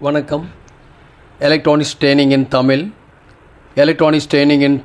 வணக்கம். Electronics training இன்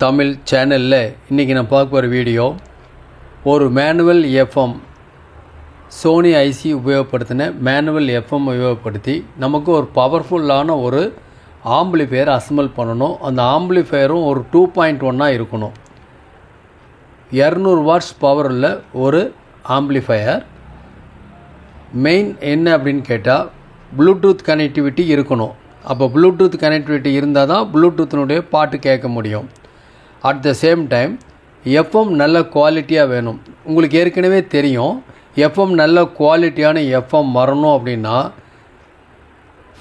தமிழ் சேனலில் இன்றைக்கி நான் பார்க்க போகிற வீடியோ ஒரு மேனுவல் எஃப்எம் சோனி ஐசி உபயோகப்படுத்தின மேனுவல் எஃப்எம் உபயோகப்படுத்தி நமக்கு ஒரு பவர்ஃபுல்லான ஒரு ஆம்பிளிஃபையர் அசம்பிள் பண்ணணும். அந்த ஆம்பிளிஃபையரும் ஒரு 2.1 இருக்கணும். 200 வாட்ஸ் பவர் உள்ள ஒரு ஆம்பிளிஃபையர். மெயின் என்ன அப்படின்னு கேட்டால் ப்ளூடூத் கனெக்டிவிட்டி இருக்கணும். அப்போ ப்ளூடூத் கனெக்டிவிட்டி இருந்தால் தான் ப்ளூடூத்தினுடைய பாட்டு கேட்க முடியும். At the same time FM நல்ல குவாலிட்டியாக வேணும். உங்களுக்கு ஏற்கனவே தெரியும், எஃப்எம் நல்ல குவாலிட்டியான எஃப்எம் வரணும் அப்படின்னா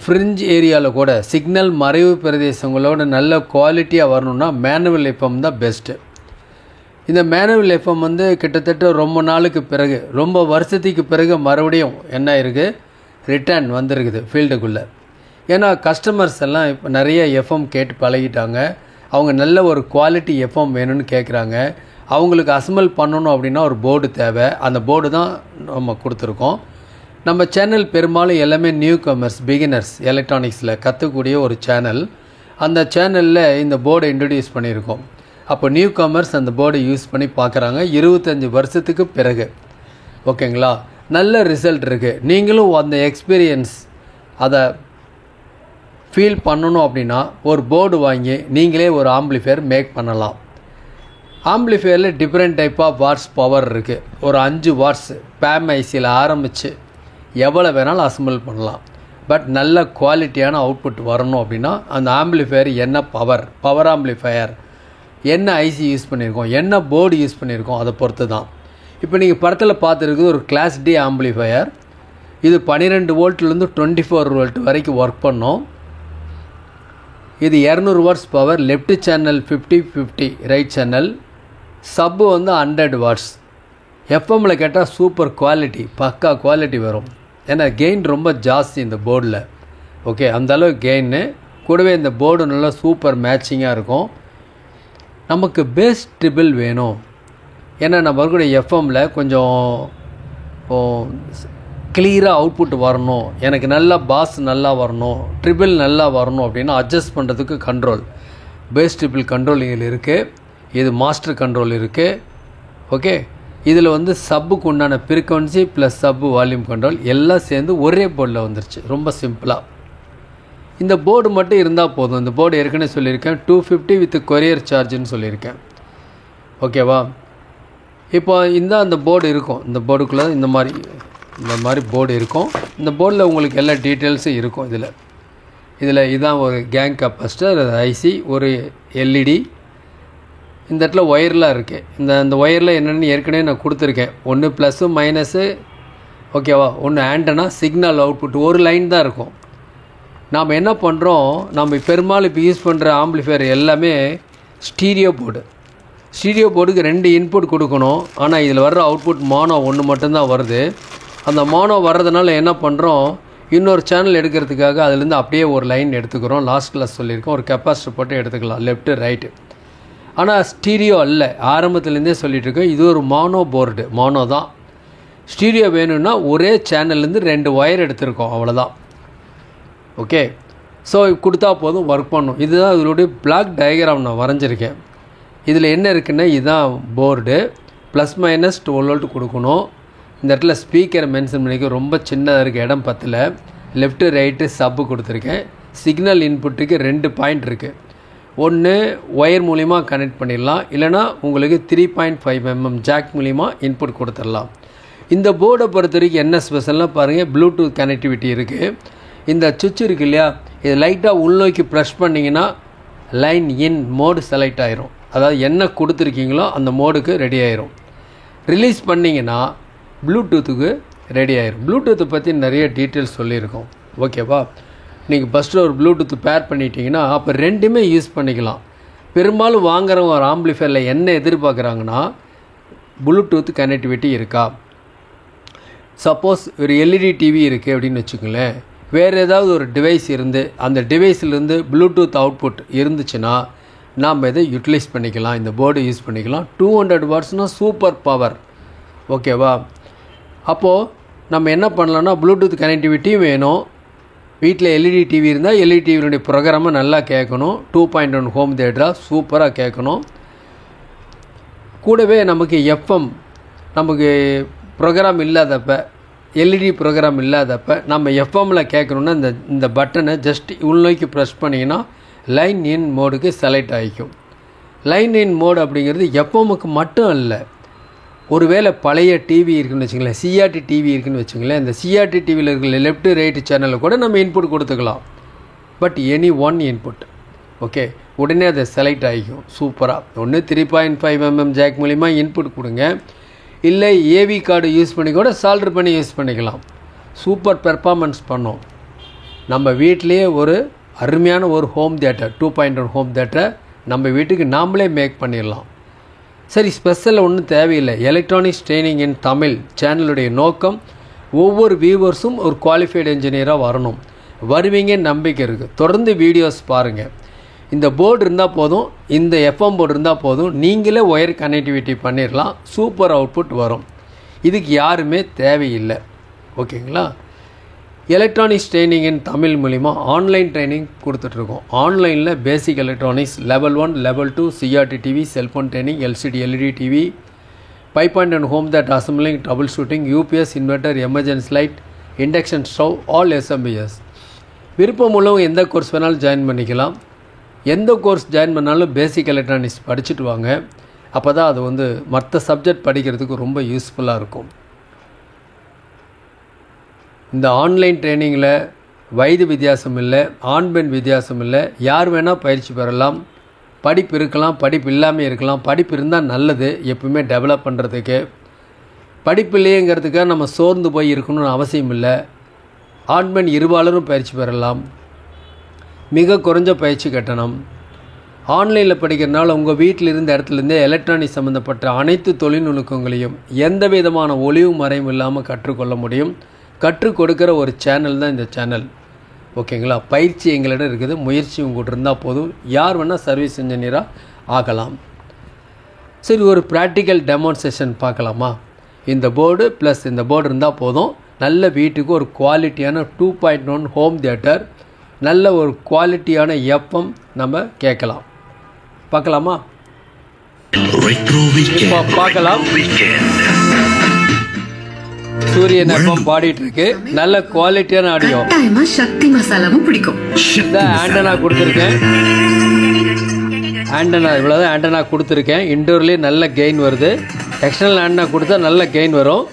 ஃப்ரிஞ்ச் ஏரியாவில் கூட சிக்னல் மறைவு பிரதேசங்களோட நல்ல குவாலிட்டியாக வரணுன்னா மேனுவல் எஃப்எம் தான் பெஸ்ட்டு. இந்த மேனுவல் எஃப்எம் கிட்டத்தட்ட ரொம்ப நாளுக்கு பிறகு, ரொம்ப வருஷத்துக்கு பிறகு மறுபடியும் என்ன இருக்குது, ரிட்டர்ன் வந்திருக்குது ஃபீல்டுக்குள்ளே. ஏன்னா கஸ்டமர்ஸ் எல்லாம் இப்போ நிறைய எஃப்எம் கேட்டு பழகிட்டாங்க. அவங்க நல்ல ஒரு குவாலிட்டி எஃப்எம் வேணும்னு கேட்குறாங்க. அவங்களுக்கு அசம்பிள் பண்ணணும் அப்படின்னா ஒரு போர்டு தேவை. அந்த போர்டு தான் நம்ம கொடுத்துருக்கோம். நம்ம சேனல் பெரும்பாலும் எல்லாமே நியூ கமர்ஸ், பிகினர்ஸ் எலக்ட்ரானிக்ஸில் கற்றுக்கூடிய ஒரு சேனல். அந்த சேனலில் இந்த போர்டை இன்ட்ரடியூஸ் பண்ணியிருக்கோம். அப்போ நியூ கமர்ஸ் அந்த போர்டை யூஸ் பண்ணி பார்க்குறாங்க 25 வருஷத்துக்கு பிறகு. ஓகேங்களா, நல்ல ரிசல்ட் இருக்குது. நீங்களும் அந்த எக்ஸ்பீரியன்ஸ் அதை ஃபீல் பண்ணணும் அப்படின்னா ஒரு போர்டு வாங்கி நீங்களே ஒரு ஆம்பிளிஃபையர் மேக் பண்ணலாம். ஆம்பிளிஃபையரில் different type of watts power இருக்குது. ஒரு 5 வாட்ஸ் பேம் ஐசியில் ஆரம்பித்து எவ்வளோ வேணாலும் அசம்பிள் பண்ணலாம். பட் நல்ல குவாலிட்டியான அவுட்புட் வரணும் அப்படின்னா அந்த ஆம்பிளிஃபையர் என்ன பவர் ஆம்பிளிஃபையர், என்ன ஐசி யூஸ் பண்ணியிருக்கோம், என்ன போர்டு யூஸ் பண்ணியிருக்கோம், அதை பொறுத்து தான். இப்போ நீங்கள் படத்தில் பார்த்துருக்குது ஒரு கிளாஸ் டி ஆம்பிளிஃபையர். இது 12 வோல்ட்லேருந்து 24 வோல்ட் வரைக்கும் ஒர்க் பண்ணோம். இது 200 watts power. Left channel 50-50, right channel. Sub 100 watts. எஃப்எம்மில் கேட்டால் சூப்பர் குவாலிட்டி, பக்கா குவாலிட்டி வரும். ஏன்னா கெயின் ரொம்ப ஜாஸ்தி இந்த போர்டில். ஓகே, அந்தளவு கெயின்னு. கூடவே இந்த போர்டு நல்லா சூப்பர் மேட்சிங்காக இருக்கும். நமக்கு பேஸ் ட்ரிபிள் வேணும். ஏன்னா நம்ம இருக்கக்கூடிய எஃப்எம்மில் கொஞ்சம் கிளியராக அவுட்புட் வரணும், எனக்கு நல்லா பாஸ் நல்லா வரணும், ட்ரிபிள் நல்லா வரணும் அப்படின்னா அட்ஜஸ்ட் பண்ணுறதுக்கு கண்ட்ரோல், பேஸ் ட்ரிபிள் கண்ட்ரோல் இதில் இருக்குது. இது மாஸ்டர் கண்ட்ரோல் இருக்குது. ஓகே, இதில் சப்புக்கு உண்டான ஃப்ரீக்வன்சி ப்ளஸ் சப்பு வால்யூம் கண்ட்ரோல் எல்லாம் சேர்ந்து ஒரே போர்டில் வந்துருச்சு. ரொம்ப சிம்பிளாக இந்த போர்டு மட்டும் இருந்தால் போதும். இந்த போர்டு ஏற்கனவே சொல்லியிருக்கேன், 250 வித் கொரியர் சார்ஜுன்னு சொல்லியிருக்கேன். ஓகேவா, இப்போ அந்த போர்டு இருக்கும். இந்த போர்டுக்குள்ளே இந்த மாதிரி போர்டு இருக்கும். இந்த போர்டில் உங்களுக்கு எல்லா டீட்டெயில்ஸும் இருக்கும். இதில் இதுதான் ஒரு கேங் கெப்பாசிட்டர், ஐசி, ஒரு எல்இடி. இந்த இடத்துல ஒயர்லாம் இருக்குது. இந்த ஒயரில் என்னென்னு ஏற்கனவே நான் கொடுத்துருக்கேன். ஒன்று ப்ளஸ்ஸு மைனஸு. ஓகேவா, ஒன்று ஆண்டனா, சிக்னல் அவுட்புட். ஒரு லைன் தான் இருக்கும். நாம் என்ன பண்ணுறோம், நம்ம பெரும்பாலும் இப்போ யூஸ் பண்ணுற ஆம்பிளிஃபையர் எல்லாமே ஸ்டீரியோ போர்டு. ஸ்டீரியோ போர்டுக்கு 2 இன்புட் கொடுக்கணும். ஆனால் இதில் வர்ற அவுட்புட் மோனோ 1 மட்டும்தான் வருது. அந்த மோனோ வர்றதுனால என்ன பண்ணுறோம், இன்னொரு சேனல் எடுக்கிறதுக்காக அதுலேருந்து அப்படியே ஒரு லைன் எடுத்துக்கிறோம். லாஸ்ட் கிளாஸ் சொல்லியிருக்கோம், ஒரு கெப்பாசிட்டர் போட்டு எடுத்துக்கலாம், லெஃப்ட்டு ரைட்டு. ஆனால் ஸ்டீரியோ அல்ல, ஆரம்பத்துலேருந்தே சொல்லிகிட்டு இருக்கோம். இது ஒரு மோனோ போர்டு, மோனோ தான். ஸ்டீரியோ வேணும்னா ஒரே சேனல்லேருந்து 2 ஒயர் எடுத்துருக்கோம், அவ்வளோதான். ஓகே, ஸோ கொடுத்தா போதும், ஒர்க் பண்ணும். இதுதான் இதனுடைய பிளாக் டயக்ராம் நான் வரைஞ்சிருக்கேன். இதில் என்ன இருக்குன்னா, இதுதான் போர்டு. ப்ளஸ் மைனஸ் 12 வோல்ட் கொடுக்கணும். இந்த இடத்துல ஸ்பீக்கரை மென்ஷன் பண்ணிக்க, ரொம்ப சின்னதாக இருக்குது, இடம் பத்தில். லெஃப்ட்டு ரைட்டு சப்பு கொடுத்துருக்கேன். சிக்னல் இன்புட்டுக்கு 2 பாயிண்ட் இருக்குது. ஒன்று ஒயர் மூலிமா கனெக்ட் பண்ணிடலாம், இல்லைனா உங்களுக்கு 3.5 mm ஜாக் மூலிமா இன்புட் கொடுத்துடலாம். இந்த போர்டை பொறுத்த வரைக்கும் என்ன ஸ்பெஷல்னால் பாருங்கள், ப்ளூடூத் கனெக்டிவிட்டி இருக்குது. இந்த சுவிட்ச் இருக்கு இல்லையா, இது லைட்டாக உள்நோக்கி ப்ரெஷ் பண்ணிங்கன்னா லைன் இன் மோடு செலக்ட் ஆயிரும். அதாவது என்ன கொடுத்துருக்கீங்களோ அந்த மோடுக்கு ரெடி ஆயிரும். ரிலீஸ் பண்ணிங்கன்னா ப்ளூடூத்துக்கு ரெடி ஆயிரும். ப்ளூடூத்தை பற்றி நிறைய டீட்டெயில்ஸ் சொல்லியிருக்கோம். ஓகேவா, நீங்கள் ஃபஸ்ட்டு ஒரு ப்ளூடூத் பேர் பண்ணிட்டீங்கன்னா அப்போ 2மே யூஸ் பண்ணிக்கலாம். பெரும்பாலும் வாங்குறவங்க ஒரு ஆம்பிளிஃபையரில் என்ன எதிர்பார்க்குறாங்கன்னா, ப்ளூடூத் கனெக்டிவிட்டி இருக்கா. சப்போஸ் ஒரு எல்இடி டிவி இருக்குது அப்படின்னு வச்சுக்கோங்களேன், வேறு ஏதாவது ஒரு டிவைஸ் இருந்து அந்த டிவைஸ்லேருந்து ப்ளூடூத் அவுட்புட் இருந்துச்சுன்னா நாம் இதை யூட்டிலைஸ் பண்ணிக்கலாம். இந்த போர்டு யூஸ் பண்ணிக்கலாம். 200 வாட்ஸ்னால் சூப்பர் பவர். ஓகேவா, அப்போது நம்ம என்ன பண்ணலான்னா ப்ளூடூத் கனெக்டிவிட்டியும் வேணும், வீட்டில் எல்இடி டிவி இருந்தால் எல்இடி டிவியினுடைய ப்ரோக்ராமை நல்லா கேட்கணும். 2.1 ஹோம் தியேட்டராக சூப்பராக கேட்கணும். கூடவே நமக்கு எஃப்எம் நமக்கு ப்ரோக்ராம் இல்லாதப்ப எல்இடி ப்ரோக்ராம் இல்லாதப்ப நம்ம எஃப்எம்மில் கேட்கணுன்னா இந்த பட்டனை ஜஸ்ட் உள்நோக்கி ப்ரெஸ் பண்ணிங்கன்னா லைன் இன் மோடுக்கு செலக்ட் ஆகிக்கும். லைன் இன் மோடு அப்படிங்கிறது எஃப்எம்முக்கு மட்டும் இல்லை. ஒருவேளை பழைய டிவி இருக்குன்னு வச்சுங்களேன், சிஆர்டி டிவி இருக்குன்னு வச்சுங்களேன், இந்த சிஆர்டி டிவியில் இருக்கிற லெஃப்ட் ரைட்டு சேனலில் கூட நம்ம இன்புட் கொடுத்துக்கலாம். But any one input okay, உடனே அதை செலக்ட் ஆகிக்கும் சூப்பராக. ஒன்று 3.5mm ஜாக் மூலிமா இன்புட் கொடுங்க, இல்லை ஏவி கார்டு யூஸ் பண்ணி கூட சால்டர் பண்ணி யூஸ் பண்ணிக்கலாம். சூப்பர் பெர்ஃபார்மன்ஸ் பண்ணோம். நம்ம வீட்டிலேயே ஒரு அருமையான ஒரு ஹோம் தியேட்டர் 2.1 ஹோம் தியேட்டர் நம்ம வீட்டுக்கு நாமளே மேக் பண்ணிடலாம். சரி, ஸ்பெஷலாக ஒன்றும் தேவையில்லை. எலக்ட்ரானிக்ஸ் ட்ரைனிங் இன் தமிழ் சேனலுடைய நோக்கம் ஒவ்வொரு வியூவர்ஸும் ஒரு குவாலிஃபைடு இன்ஜினியராக வரணும். வருவீங்க நம்பிக்கை இருக்குது. தொடர்ந்து வீடியோஸ் பாருங்கள். இந்த போர்டு இருந்தால் போதும், இந்த எஃப்எம் போர்டு இருந்தால் போதும், நீங்களே ஒயர் கனெக்டிவிட்டி பண்ணிடலாம். சூப்பர் அவுட்புட் வரும். இதுக்கு யாருமே தேவையில்லை. ஓகேங்களா? எலக்ட்ரானிக்ஸ் ட்ரைனிங் இன் தமிழ் மூலிமா ஆன்லைன் ட்ரைனிங் கொடுத்துட்ருக்கோம். ஆன்லைனில் basic electronics level 1 level 2 CRT TV, cellphone training, LCD LED TV, 5.1 home theatre assembling, troubleshooting, UPS inverter, emergency light, induction stove, all SMPS. விருப்பம் உள்ளவங்க எந்த கோர்ஸ் வேணாலும் ஜாயின் பண்ணிக்கலாம். எந்த கோர்ஸ் ஜாயின் பண்ணாலும் பேசிக் எலக்ட்ரானிக்ஸ் படிச்சுட்டு வாங்க. அப்போ தான் அது மற்ற சப்ஜெக்ட் படிக்கிறதுக்கு ரொம்ப யூஸ்ஃபுல்லாக இருக்கும். இந்த ஆன்லைன் ட்ரைனிங்கில் வயது வித்தியாசம் இல்லை, ஆண் பெண் வித்தியாசம் இல்லை, யார் வேணால் பயிற்சி பெறலாம். படிப்பு இருக்கலாம், படிப்பு இல்லாமல் இருக்கலாம். படிப்பு இருந்தால் நல்லது எப்பவுமே டெவலப் பண்ணுறதுக்கு. படிப்பு இல்லையேங்கிறதுக்காக நம்ம சோர்ந்து போய் இருக்கணும்னு அவசியம் இல்லை. ஆண் பெண் இருபாலரும் பயிற்சி பெறலாம். மிக குறைஞ்ச பயிற்சி கட்டணம். ஆன்லைனில் படிக்கிறதுனால உங்கள் வீட்டில் இருந்த இடத்துலேருந்தே எலக்ட்ரானிக் சம்மந்தப்பட்ட அனைத்து தொழில்நுட்பங்களையும் எந்த விதமான ஒளிவு மறைவும் இல்லாமல் கற்றுக்கொள்ள முடியும். கற்றுக் கொடுக்குற ஒரு சேனல் தான் இந்த சேனல். ஓகேங்களா? பயிற்சி எங்களிடம் இருக்குது. முயற்சி உங்கள்கிட்ட இருந்தால் போதும், யார் வேணால் சர்வீஸ் இன்ஜினியராக ஆகலாம். சரி, ஒரு ப்ராக்டிக்கல் டெமான்ஸ்ட்ரேஷன் பார்க்கலாமா? இந்த போர்டு ப்ளஸ் இந்த போர்டு இருந்தால் போதும், நல்ல வீட்டுக்கு ஒரு குவாலிட்டியான 2.1 ஹோம் தியேட்டர், நல்ல ஒரு குவாலிட்டியான எஃப்எம் நம்ம கேட்கலாம். பார்க்கலாமா? இப்போ பார்க்கலாம். சூரியன் எஃப்எம் பாடிட்டு இருக்கு. நல்ல குவாலிட்டியான ஆடியோ. சக்தி மசாலாவும் பிடிக்கும். ஆண்டனா கொடுத்துருக்கேன். ஆண்டனா இவ்வளோதான் ஆண்டனா கொடுத்துருக்கேன். இன்டோர்லேயே நல்ல கெயின் வருது. எக்ஸ்டர்னல் ஆண்டனா கொடுத்தா நல்ல கெயின் வரும்.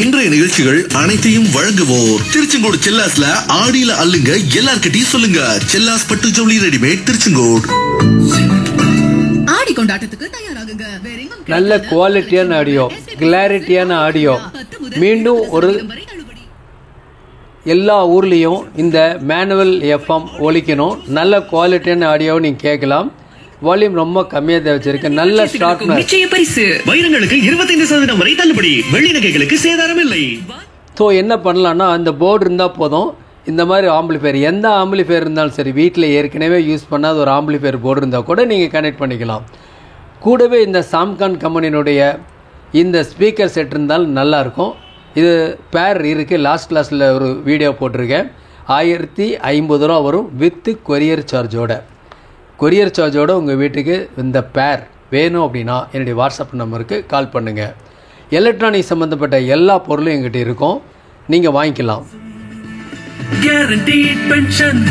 இன்றைய நிகழ்ச்சிகள் அனைத்தையும் வழங்குவோர் திருச்செங்கோடு செல்லாஸ்ல ஆடியில அள்ளுங்க, எல்லார்கிட்டையும் சொல்லுங்க. செல்லாஸ் பட்டு ஜவுளி ரெடிமேட் திருச்செங்கோடு. ஆடி கொண்டாட்டத்துக்கு தயாராகுங்க. நல்ல குவாலிட்டியான ஆடியோ, கிளாரிட்டியான ஆடியோ. மீண்டும் ஒரு எல்லா ஊர்லேயும் இந்த மேனுவல் எஃப்எம் ஒலிக்கணும். நல்ல குவாலிட்டியான ஆடியோவை நீங்கள் கேட்கலாம். வால்யூம் ரொம்ப கம்மியாக தான் வச்சிருக்கேன். நல்ல ஷார்ப்னஸ். நிச்சய பரிசு வைரங்களுக்கு 25% வரை தள்ளுபடி, வெள்ளி நகைகளுக்கு சேதாரம் இல்லை. ஸோ என்ன பண்ணலான்னா, அந்த போர்டு இருந்தால் போதும். இந்த மாதிரி ஆம்பிளிஃபையர், எந்த ஆம்பிளிஃபையர் இருந்தாலும் சரி, வீட்டில் ஏற்கனவே யூஸ் பண்ணாத ஒரு ஆம்பிளிஃபையர் போர்டு இருந்தால் கூட நீங்கள் கனெக்ட் பண்ணிக்கலாம். கூடவே இந்த சாம்கான் கம்பெனியினுடைய இந்த ஸ்பீக்கர் செட் இருந்தாலும் நல்லாயிருக்கும். இது பேர் இருக்குது. லாஸ்ட் கிளாஸில் ஒரு வீடியோ போட்டிருக்கேன். 1050 ரூபா வரும் வித்து கொரியர் சார்ஜோட. கொரியர் சார்ஜோடு உங்கள் வீட்டுக்கு இந்த பேர் வேணும் அப்படின்னா என்னுடைய வாட்ஸ்அப் நம்பருக்கு கால் பண்ணுங்கள். எலக்ட்ரானிக் சம்மந்தப்பட்ட எல்லா பொருளும் எங்கிட்ட இருக்கும், நீங்கள் வாங்கிக்கலாம். கேரண்டீட் பென்ஷன்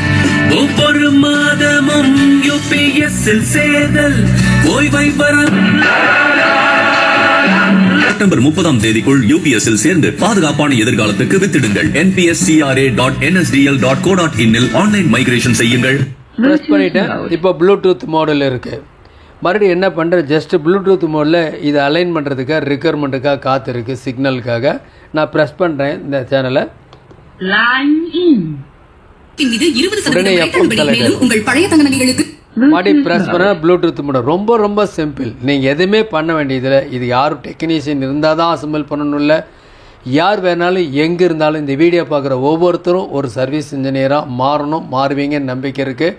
ஒவ்வொரு மாதமும் யூபிஎஸ்ஸில் சேர்தல் ஓய்வை வரம். செப்டம்பர் 30ஆம் தேதிக்குள் யூபிஎஸ்ஸில் சேர்ந்து பாதுகாப்பான எதிர்காலத்துக்கு வித்திடுங்கள். npscra.nsdl.co.in இல் ஆன்லைன் மைக்ரேஷன் செய்யுங்கள். ப்ரெஸ் பண்ணிவிட்டேன். இப்போ ப்ளூடூத் மாடல் இருக்குது. மறுபடியும் என்ன பண்ணுறேன், ஜஸ்ட் ப்ளூடூத் மோடில் இதை அலைன் பண்ணுறதுக்காக ரிக்வயர்மெண்ட்டுக்காக காத்திருக்கு, சிக்னலுக்காக. நான் ப்ரெஸ் பண்ணுறேன் இந்த சேனலை. உடனே எஃப்எம் செலக்ட். உங்கள் பழைய தங்க நகைகளுக்கு மாட்டி ப்ரெஸ் பண்ண ப்ளூடூத் மோட். ரொம்ப ரொம்ப சிம்பிள். நீங்கள் எதுவுமே பண்ண வேண்டியதில்லை. இது யாரும் டெக்னீஷியன் இருந்தால் தான் அசம்பிள் பண்ணணும் இல்லை. யார் வேணாலும் எங்கே இருந்தாலும் இந்த வீடியோ பார்க்குற ஒவ்வொருத்தரும் ஒரு சர்வீஸ் இன்ஜினியராக மாறுவீங்கன்னு நம்பிக்கை இருக்குது.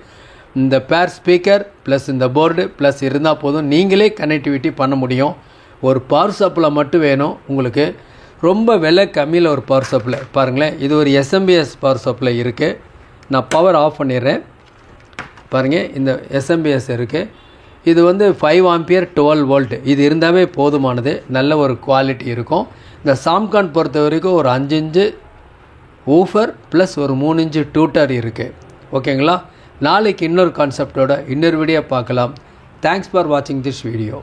இந்த பேர் ஸ்பீக்கர் ப்ளஸ் இந்த போர்டு ப்ளஸ் இருந்தால் போதும், நீங்களே கனெக்டிவிட்டி பண்ண முடியும். ஒரு பவர் சப்ளை மட்டும் வேணும் உங்களுக்கு. ரொம்ப விலை கம்மியில் ஒரு பவர் சப்ளை பாருங்களேன். இது ஒரு SMBS பவர் சப்ளை இருக்குது. நான் பவர் ஆஃப் பண்ணிடுறேன். பாருங்கள், இந்த SMBS இருக்குது. இது 5 ஆம்பியர் 12 வோல்ட். இது இருந்தாவே போதுமானது. நல்ல ஒரு குவாலிட்டி இருக்கும். இந்த சாம்கான் பொறுத்த வரைக்கும் ஒரு 5 இன்ச்சு ஊஃபர் ப்ளஸ் ஒரு 3 இன்ச்சு டூட்டர் இருக்குது. ஓகேங்களா? நாளைக்கு இன்னொரு கான்செப்டோட இன்னொரு வீடியோ பார்க்கலாம். தேங்க்ஸ் ஃபார் வாட்சிங் திஸ் வீடியோ.